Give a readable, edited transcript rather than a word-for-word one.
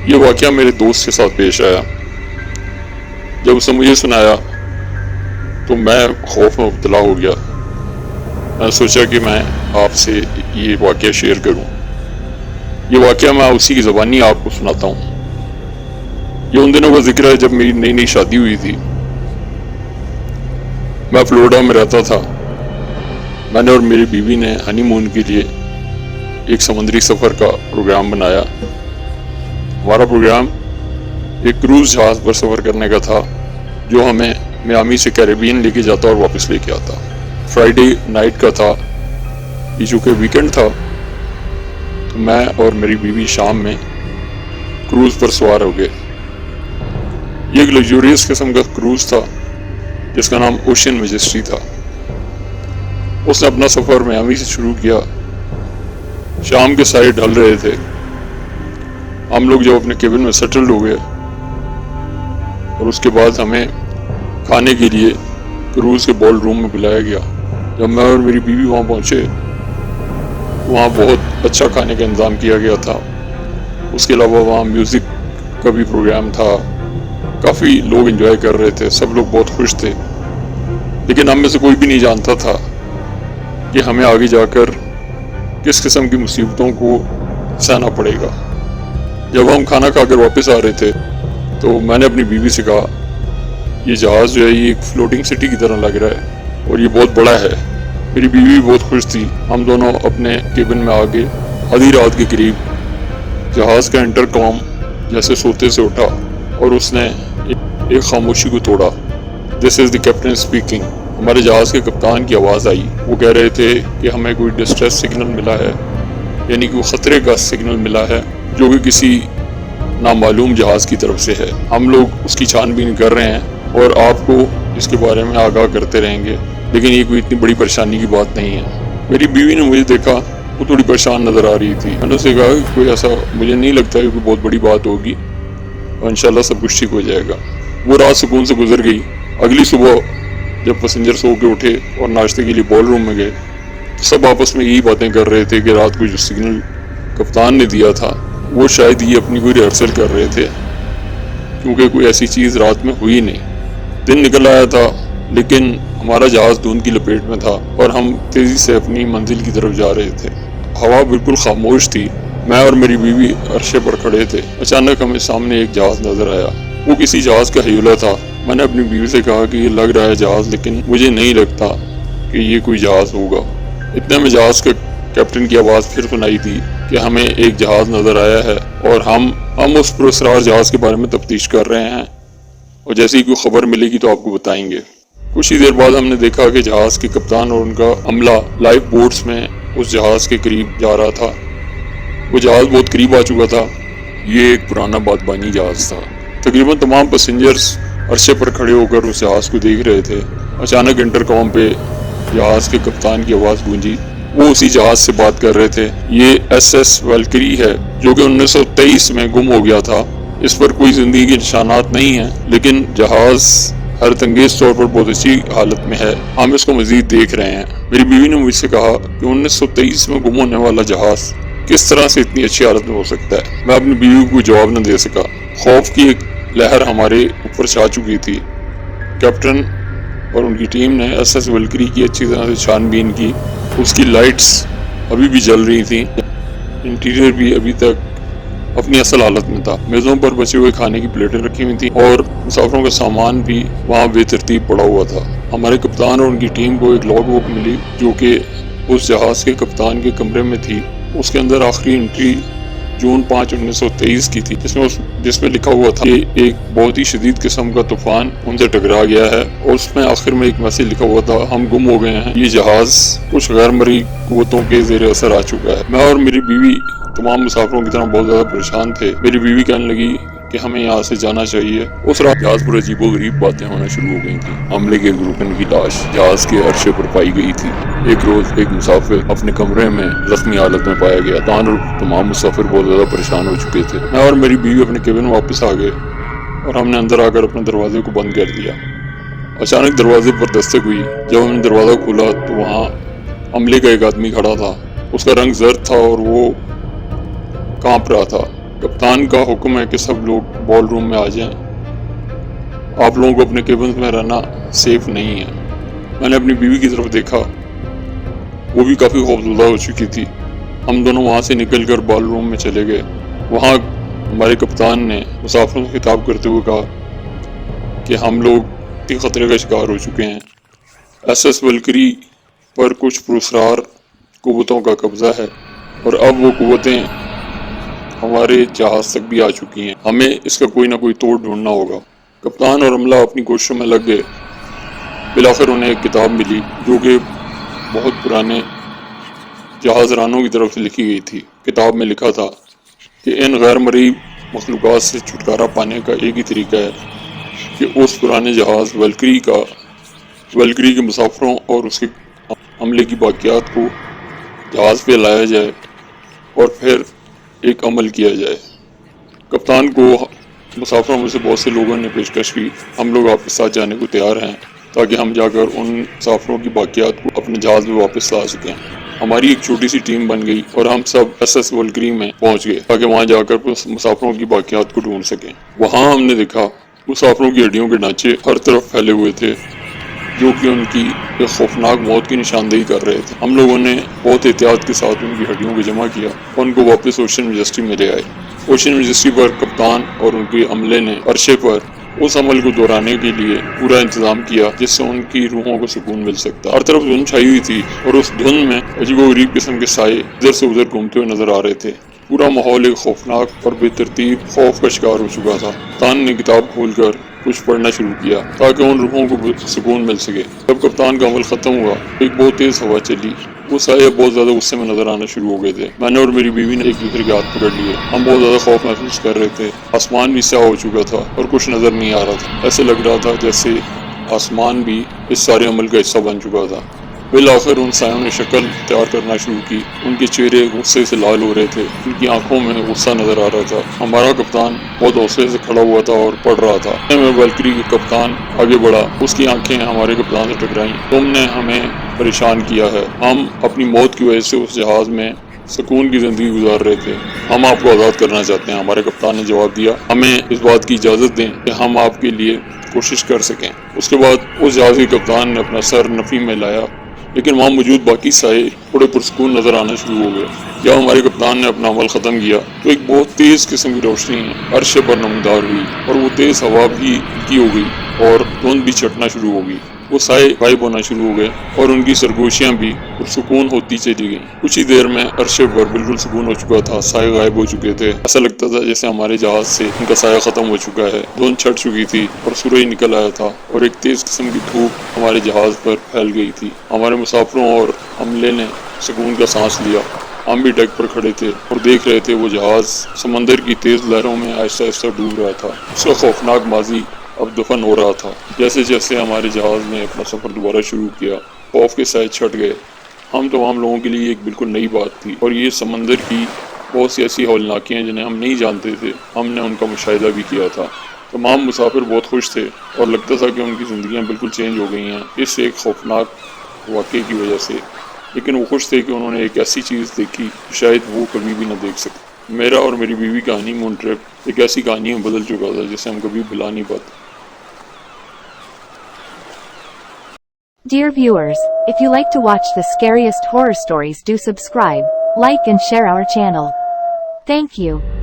یہ واقعہ میرے دوست کے ساتھ پیش آیا۔ جب اسے مجھے سنایا تو میں خوف میں مبتلا ہو گیا۔ میں نے سوچا کہ میں آپ سے یہ واقعہ شیئر کروں۔ یہ واقعہ میں اسی کی زبانی آپ کو سناتا ہوں۔ یہ ان دنوں کا ذکر ہے جب میری نئی نئی شادی ہوئی تھی۔ میں فلوریڈا میں رہتا تھا۔ میں نے اور میری بیوی نے ہنی مون کے لیے ایک سمندری سفر کا پروگرام بنایا۔ ہمارا پروگرام ایک کروز جہاز پر سفر کرنے کا تھا جو ہمیں میامی سے کیریبین لے کے جاتا اور واپس لے کے آتا۔ فرائیڈے نائٹ کا تھا، یہ چونکہ ویکنڈ تھا تو میں اور میری بیوی شام میں کروز پر سوار ہو گئے۔ یہ ایک لگزوریس قسم کا کروز تھا جس کا نام اوشین میجسٹی تھا۔ اس نے اپنا سفر میامی سے شروع کیا۔ شام کے سائے ڈھل رہے تھے۔ ہم لوگ جب اپنے کیبن میں سیٹلڈ ہو گئے اور اس کے بعد ہمیں کھانے کے لیے کروز کے بال روم میں بلایا گیا۔ جب میں اور میری بیوی وہاں پہنچے، وہاں بہت اچھا کھانے کا انتظام کیا گیا تھا۔ اس کے علاوہ وہاں میوزک کا بھی پروگرام تھا۔ کافی لوگ انجوائے کر رہے تھے، سب لوگ بہت خوش تھے۔ لیکن ہم میں سے کوئی بھی نہیں جانتا تھا کہ ہمیں آگے جا کر کس قسم کی مصیبتوں کو سہنا پڑے گا۔ جب ہم کھانا کھا کر واپس آ رہے تھے تو میں نے اپنی بیوی سے کہا یہ جہاز جو ہے یہ ایک فلوٹنگ سٹی کی طرح لگ رہا ہے اور یہ بہت بڑا ہے۔ میری بیوی بہت خوش تھی۔ ہم دونوں اپنے کیبن میں آگے آدھی رات کے قریب جہاز کا انٹر کام جیسے سوتے سے اٹھا اور اس نے ایک خاموشی کو توڑا۔ دس از دی کیپٹن اسپیکنگ۔ ہمارے جہاز کے کپتان کی آواز آئی۔ وہ کہہ رہے تھے کہ ہمیں کوئی ڈسٹریس سگنل ملا ہے، یعنی کوئی خطرے کا سگنل ملا ہے جو کہ کسی نامعلوم جہاز کی طرف سے ہے۔ ہم لوگ اس کی چھان بین کر رہے ہیں اور آپ کو اس کے بارے میں آگاہ کرتے رہیں گے، لیکن یہ کوئی اتنی بڑی پریشانی کی بات نہیں ہے۔ میری بیوی نے مجھے دیکھا، وہ تھوڑی پریشان نظر آ رہی تھی۔ میں نے اسے کہا کہ کوئی ایسا مجھے نہیں لگتا کہ کوئی بہت بڑی بات ہوگی اور انشاءاللہ سب کچھ ٹھیک ہو جائے گا۔ وہ رات سکون سے گزر گئی۔ اگلی صبح جب پیسنجر سو کے اٹھے اور ناشتے کے لیے بال روم میں گئے تو سب آپس میں یہی باتیں کر رہے تھے کہ رات کو جو سگنل کپتان نے دیا تھا وہ شاید یہ اپنی کوئی ریہرسل کر رہے تھے، کیونکہ کوئی ایسی چیز رات میں ہوئی نہیں۔ دن نکل آیا تھا لیکن ہمارا جہاز دھند کی لپیٹ میں تھا اور ہم تیزی سے اپنی منزل کی طرف جا رہے تھے۔ ہوا بالکل خاموش تھی۔ میں اور میری بیوی عرشے پر کھڑے تھے۔ اچانک ہمیں سامنے ایک جہاز نظر آیا۔ وہ کسی جہاز کا ہیولہ تھا۔ میں نے اپنی بیوی سے کہا کہ یہ لگ رہا ہے جہاز، لیکن مجھے نہیں لگتا کہ یہ کوئی جہاز ہوگا۔ اتنے میں جہاز کے کیپٹن کی آواز پھر سنائی دی کہ ہمیں ایک جہاز نظر آیا ہے اور ہم اس پراسرار جہاز کے بارے میں تفتیش کر رہے ہیں اور جیسے ہی کوئی خبر ملے گی تو آپ کو بتائیں گے۔ کچھ ہی دیر بعد ہم نے دیکھا کہ جہاز کے کپتان اور ان کا عملہ لائف بوٹس میں اس جہاز کے قریب جا رہا تھا۔ وہ جہاز بہت قریب آ چکا تھا۔ یہ ایک پرانا بادبانی جہاز تھا۔ تقریباً تمام پیسنجرز عرصے پر کھڑے ہو کر اس جہاز کو دیکھ رہے تھے۔ اچانک انٹرکام پہ جہاز کے کپتان کی آواز گونجی۔ وہ اسی جہاز سے بات کر رہے تھے۔ یہ ایس ایس ویلکری ہے جو کہ 1923 میں گم ہو گیا تھا۔ اس پر کوئی زندگی کے نشانات نہیں ہیں، لیکن جہاز حیرت انگیز طور پر بہت اچھی حالت میں ہے۔ ہم اس کو مزید دیکھ رہے ہیں۔ میری بیوی نے مجھ سے کہا کہ 1923 میں گم ہونے والا جہاز کس طرح سے اتنی اچھی حالت میں ہو سکتا ہے۔ میں اپنی بیوی کو جواب نہ دے سکا۔ خوف کی ایک لہر ہمارے اوپر چھا چکی تھی۔ کیپٹن اور ان کی ٹیم نے ایس ایس ویلکری کی اچھی طرح سے چھان بین کی۔ اس کی لائٹس ابھی بھی جل رہی تھیں۔ انٹیریئر بھی ابھی تک اپنی اصل حالت میں تھا۔ میزوں پر بچے ہوئے کھانے کی پلیٹیں رکھی ہوئی تھیں اور مسافروں کا سامان بھی وہاں بے ترتیب پڑا ہوا تھا۔ ہمارے کپتان اور ان کی ٹیم کو ایک لاگ بک ملی جو کہ اس جہاز کے کپتان کے کمرے میں تھی۔ اس کے اندر آخری انٹری جون 5 1923 کی تھی، جس میں لکھا ہوا تھا کہ ایک بہت ہی شدید قسم کا طوفان ان سے ٹکرا گیا ہے، اور اس میں آخر میں ایک میسج لکھا ہوا تھا ہم گم ہو گئے ہیں، یہ جہاز کچھ غیر مرئی قوتوں کے زیر اثر آ چکا ہے۔ میں اور میری بیوی تمام مسافروں کی طرح بہت زیادہ پریشان تھے۔ میری بیوی کہنے لگی کہ ہمیں یہاں سے جانا چاہیے۔ اس رات جہاز پر عجیب و غریب باتیں ہونا شروع ہو گئی تھیں۔ حملے کے گروپن کی لاش جہاز کے عرشے پر پائی گئی تھی۔ ایک روز ایک مسافر اپنے کمرے میں زخمی حالت میں پایا گیا۔ تمام مسافر بہت زیادہ پریشان ہو چکے تھے۔ میں اور میری بیوی اپنے کیبن میں واپس آ گئے اور ہم نے اندر آ کر اپنے دروازے کو بند کر دیا۔ اچانک دروازے پر دستک ہوئی۔ جب ہم نے دروازہ کھولا تو وہاں عملے کا ایک آدمی کھڑا تھا۔ اس کا رنگ زرد تھا اور وہ کانپ رہا تھا۔ کپتان کا حکم ہے کہ سب لوگ بال روم میں آ جائیں، آپ لوگوں کو اپنے کیبنز میں رہنا سیف نہیں ہے۔ میں نے اپنی بیوی کی طرف دیکھا، وہ بھی کافی خوفزدہ ہو چکی تھی۔ ہم دونوں وہاں سے نکل کر بال روم میں چلے گئے۔ وہاں ہمارے کپتان نے مسافروں سے خطاب کرتے ہوئے کہا کہ ہم لوگ خطرے کا شکار ہو چکے ہیں۔ ایس ایس ولکری پر کچھ پراسرار قوتوں کا قبضہ ہے اور اب وہ قوتیں ہمارے جہاز تک بھی آ چکی ہیں۔ ہمیں اس کا کوئی نہ کوئی توڑ ڈھونڈنا ہوگا۔ کپتان اور عملہ اپنی کوششوں میں لگ گئے۔ بالآخر انہیں ایک کتاب ملی جو کہ بہت پرانے جہاز رانوں کی طرف سے لکھی گئی تھی۔ کتاب میں لکھا تھا کہ ان غیر مرئی مخلوقات سے چھٹکارا پانے کا ایک ہی طریقہ ہے کہ اس پرانے جہاز ولکری کے مسافروں اور اس کے عملے کی باقیات کو جہاز پہ لایا جائے اور پھر ایک عمل کیا جائے۔ کپتان کو مسافروں میں سے بہت سے لوگوں نے پیشکش کی، ہم لوگ آپ کے ساتھ جانے کو تیار ہیں تاکہ ہم جا کر ان مسافروں کی باقیات کو اپنے جہاز میں واپس لا سکیں۔ ہماری ایک چھوٹی سی ٹیم بن گئی اور ہم سب ایس ایس ولکری میں پہنچ گئے تاکہ وہاں جا کر مسافروں کی باقیات کو ڈھونڈ سکیں۔ وہاں ہم نے دیکھا مسافروں کی ہڈیوں کے ڈھانچے ہر طرف پھیلے ہوئے تھے جو کہ ان کی ایک خوفناک موت کی نشاندہی کر رہے تھے۔ ہم لوگوں نے بہت احتیاط کے ساتھ ان کی ہڈیوں کو جمع کیا اور ان کو واپس اوشین میجسٹی میں لے آئے۔ اوشین میجسٹی پر کپتان اور ان کے عملے نے عرشے پر اس عمل کو دہرانے کے لیے پورا انتظام کیا جس سے ان کی روحوں کو سکون مل سکتا۔ ہر طرف دھند چھائی ہوئی تھی اور اس دھند میں عجیب و غریب قسم کے سائے ادھر سے ادھر گھومتے ہوئے نظر آ رہے تھے۔ پورا ماحول ایک خوفناک اور بے ترتیب خوف کا شکار ہو چکا تھا۔ کپتان نے کتاب کھول کر کچھ پڑھنا شروع کیا تاکہ ان روحوں کو سکون مل سکے۔ جب کپتان کا عمل ختم ہوا ایک بہت تیز ہوا چلی، وہ سائے بہت زیادہ غصے میں نظر آنا شروع ہو گئے تھے۔ میں نے اور میری بیوی نے ایک دوسرے کے ہاتھ پکڑ لیے۔ ہم بہت زیادہ خوف محسوس کر رہے تھے۔ آسمان بھی سیاہ ہو چکا تھا اور کچھ نظر نہیں آ رہا تھا۔ ایسے لگ رہا تھا جیسے آسمان بھی اس سارے عمل کا حصہ بن چکا تھا۔ بالآخر ان سایوں نے شکل تیار کرنا شروع کی۔ ان کے چہرے غصے سے لال ہو رہے تھے، ان کی آنکھوں میں غصہ نظر آ رہا تھا۔ ہمارا کپتان بہت حوصلے سے کھڑا ہوا تھا اور پڑھ رہا تھا۔ میں ولکری کے کپتان آگے بڑھا، اس کی آنکھیں ہمارے کپتان سے ٹکرائیں۔ تم نے ہمیں پریشان کیا ہے، ہم اپنی موت کی وجہ سے اس جہاز میں سکون کی زندگی گزار رہے تھے، ہم آپ کو آزاد کرنا چاہتے ہیں۔ ہمارے کپتان نے جواب دیا، ہمیں اس بات کی اجازت دیں کہ ہم آپ کے لیے کوشش کر سکیں۔ اس کے بعد اس جہاز کے کپتان نے اپنا سر نفی میں لایا، لیکن وہاں موجود باقی سائے تھوڑے پرسکون نظر آنا شروع ہو گئے۔ جب ہمارے کپتان نے اپنا عمل ختم کیا تو ایک بہت تیز قسم کی روشنی عرش پر نمودار ہوئی اور وہ تیز ہوا بھی ہلکی ہو گئی اور دھند بھی چھٹنا شروع ہو گئی۔ وہ سائے غائب ہونا شروع ہو گئے اور ان کی سرگوشیاں بھی پرسکون ہوتی چلی گئیں۔ کچھ ہی دیر میں عرش پر بالکل سکون ہو چکا تھا، سائے غائب ہو چکے تھے۔ ایسا لگتا تھا جیسے ہمارے جہاز سے ان کا سایہ ختم ہو چکا ہے۔ دھند چھٹ چکی تھی اور سورج نکل آیا تھا اور ایک تیز قسم کی دھوپ ہمارے جہاز پر پھیل گئی تھی۔ ہمارے مسافروں اور عملے نے سکون کا سانس لیا۔ ہم بھی ڈیک پر کھڑے تھے اور دیکھ رہے تھے وہ جہاز سمندر کی تیز لہروں میں آہستہ آہستہ ڈوب رہا تھا۔ اس کا خوفناک ماضی اب دفن ہو رہا تھا۔ جیسے جیسے ہمارے جہاز نے اپنا سفر دوبارہ شروع کیا، خوف کے سائے چھٹ گئے۔ ہم تمام لوگوں کے لیے ایک بالکل نئی بات تھی اور یہ سمندر کی بہت سی ایسی ہولناکیاں جنہیں ہم نہیں جانتے تھے، ہم نے ان کا مشاہدہ بھی کیا تھا۔ تمام مسافر بہت خوش تھے اور لگتا تھا کہ ان کی زندگیاں بالکل چینج ہو گئی ہیں اس ایک خوفناک واقعے کی وجہ سے، لیکن وہ خوش تھے کہ انہوں نے ایک ایسی چیز دیکھی شاید وہ کبھی بھی نہ دیکھ سکتے۔ میرا اور میری بیوی کا ہنی مون ٹرپ ایک ایسی کہانی میں بدل چکا تھا جسے ہم کبھی بھلا نہیں پاتے۔ Dear viewers, if you like to watch the scariest horror stories, do subscribe, like and share our channel. Thank you.